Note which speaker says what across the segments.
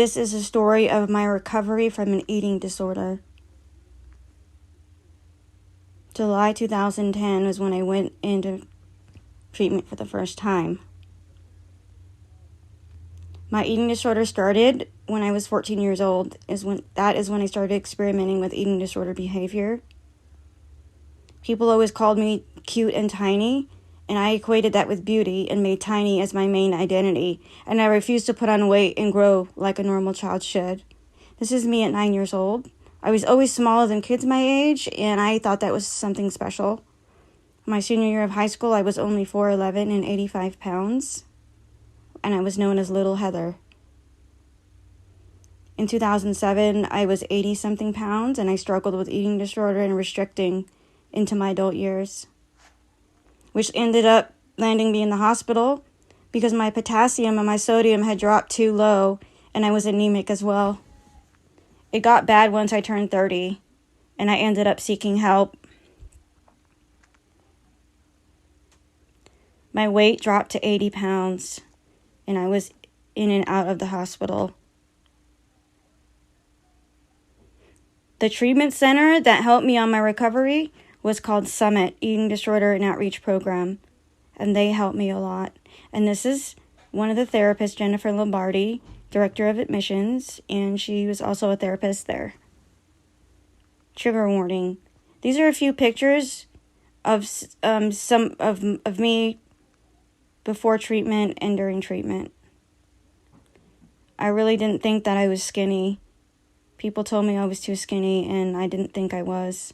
Speaker 1: This is a story of my recovery from an eating disorder. July 2010 was when I went into treatment for the first time. My eating disorder started when I was 14 years old. That is when I started experimenting with eating disorder behavior. People always called me cute and tiny, and I equated that with beauty and made tiny as my main identity, and I refused to put on weight and grow like a normal child should. This is me at 9 years old. I was always smaller than kids my age, and I thought that was something special. My senior year of high school, I was only 4'11" and 85 pounds, and I was known as Little Heather. In 2007, I was 80-something pounds, and I struggled with eating disorder and restricting into my adult years, which ended up landing me in the hospital because my potassium and my sodium had dropped too low, and I was anemic as well. It got bad once I turned 30, and I ended up seeking help. My weight dropped to 80 pounds, and I was in and out of the hospital. The treatment center that helped me on my recovery was called Summit Eating Disorder and Outreach Program, and they helped me a lot. And this is one of the therapists, Jennifer Lombardi, director of admissions, and she was also a therapist there. Trigger warning. These are a few pictures of some of me before treatment and during treatment. I really didn't think that I was skinny. People told me I was too skinny, and I didn't think I was.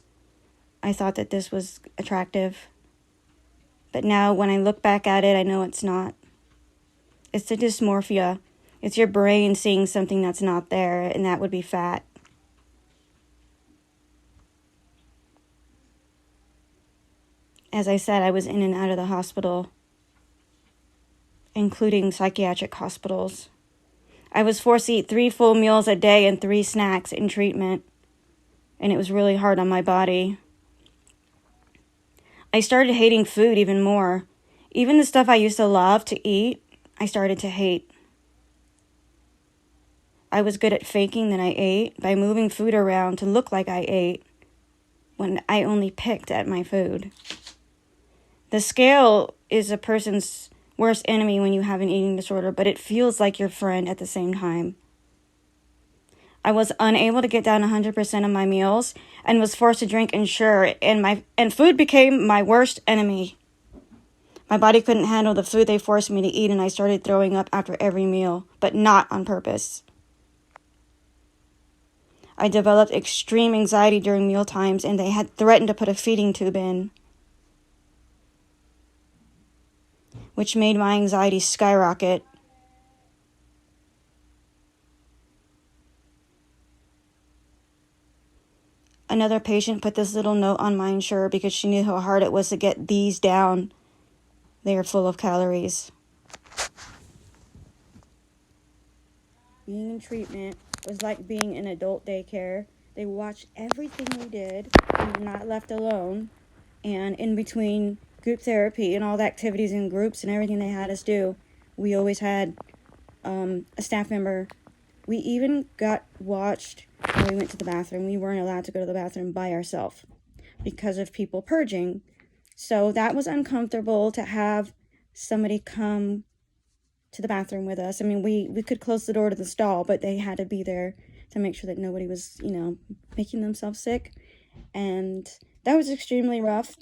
Speaker 1: I thought that this was attractive. But now, when I look back at it, I know it's not. It's a dysmorphia. It's your brain seeing something that's not there, and that would be fat. As I said, I was in and out of the hospital, including psychiatric hospitals. I was forced to eat 3 full meals a day and 3 snacks in treatment, and it was really hard on my body. I started hating food even more. Even the stuff I used to love to eat, I started to hate. I was good at faking that I ate by moving food around to look like I ate when I only picked at my food. The scale is a person's worst enemy when you have an eating disorder, but it feels like your friend at the same time. I was unable to get down 100% of my meals and was forced to drink Ensure, and food became my worst enemy. My body couldn't handle the food they forced me to eat, and I started throwing up after every meal, but not on purpose. I developed extreme anxiety during meal times, and they had threatened to put a feeding tube in, which made my anxiety skyrocket. Another patient put this little note on my Ensure because she knew how hard it was to get these down. They are full of calories. Being in treatment was like being in adult daycare. They watched everything we did. We were not left alone. And in between group therapy and all the activities in groups and everything they had us do, we always had a staff member. We even got watched when we went to the bathroom. We weren't allowed to go to the bathroom by ourselves because of people purging. So that was uncomfortable to have somebody come to the bathroom with us. I mean, we could close the door to the stall, but they had to be there to make sure that nobody was, making themselves sick. And that was extremely rough.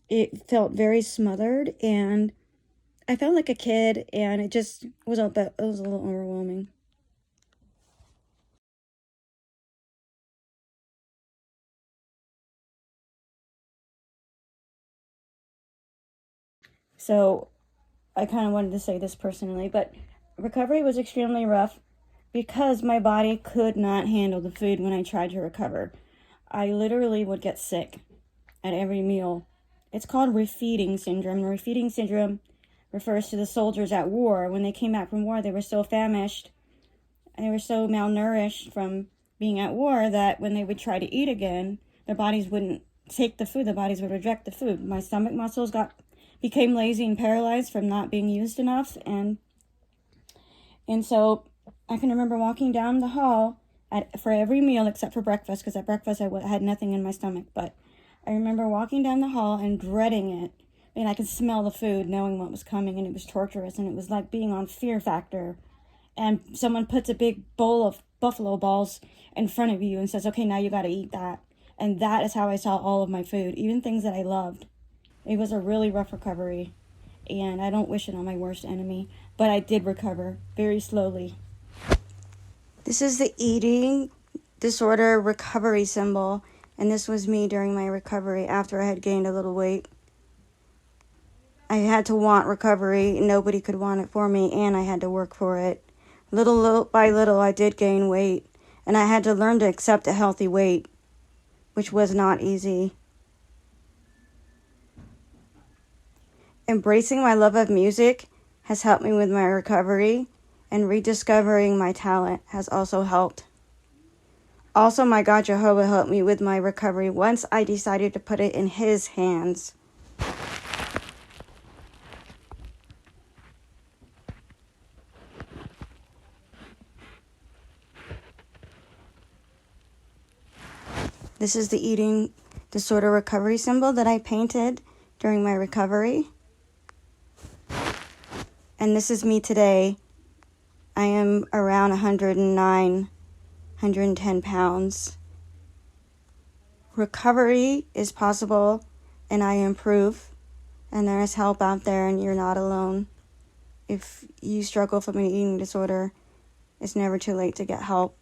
Speaker 1: It felt very smothered, and I felt like a kid, and it just was a little overwhelming. So I kind of wanted to say this personally, but recovery was extremely rough because my body could not handle the food when I tried to recover. I literally would get sick at every meal. It's called refeeding syndrome. Refeeding syndrome refers to the soldiers at war. When they came back from war, they were so famished and they were so malnourished from being at war that when they would try to eat again, their bodies wouldn't take the food. The bodies would reject the food. My stomach muscles became lazy and paralyzed from not being used enough, and so I can remember walking down the hall for every meal except for breakfast, because at breakfast I had nothing in my stomach. But I remember walking down the hall and dreading it. And I could smell the food, knowing what was coming, and it was torturous, and it was like being on Fear Factor. And someone puts a big bowl of buffalo balls in front of you and says, okay, now you got to eat that. And that is how I saw all of my food, even things that I loved. It was a really rough recovery, and I don't wish it on my worst enemy, but I did recover very slowly. This is the eating disorder recovery symbol, and this was me during my recovery after I had gained a little weight. I had to want recovery. Nobody could want it for me, and I had to work for it. Little by little, I did gain weight, and I had to learn to accept a healthy weight, which was not easy. Embracing my love of music has helped me with my recovery, and rediscovering my talent has also helped. Also, my God Jehovah helped me with my recovery once I decided to put it in His hands. This is the eating disorder recovery symbol that I painted during my recovery. And this is me today. I am around 109, 110 pounds. Recovery is possible, and I improve. And there is help out there, and you're not alone. If you struggle from an eating disorder, it's never too late to get help.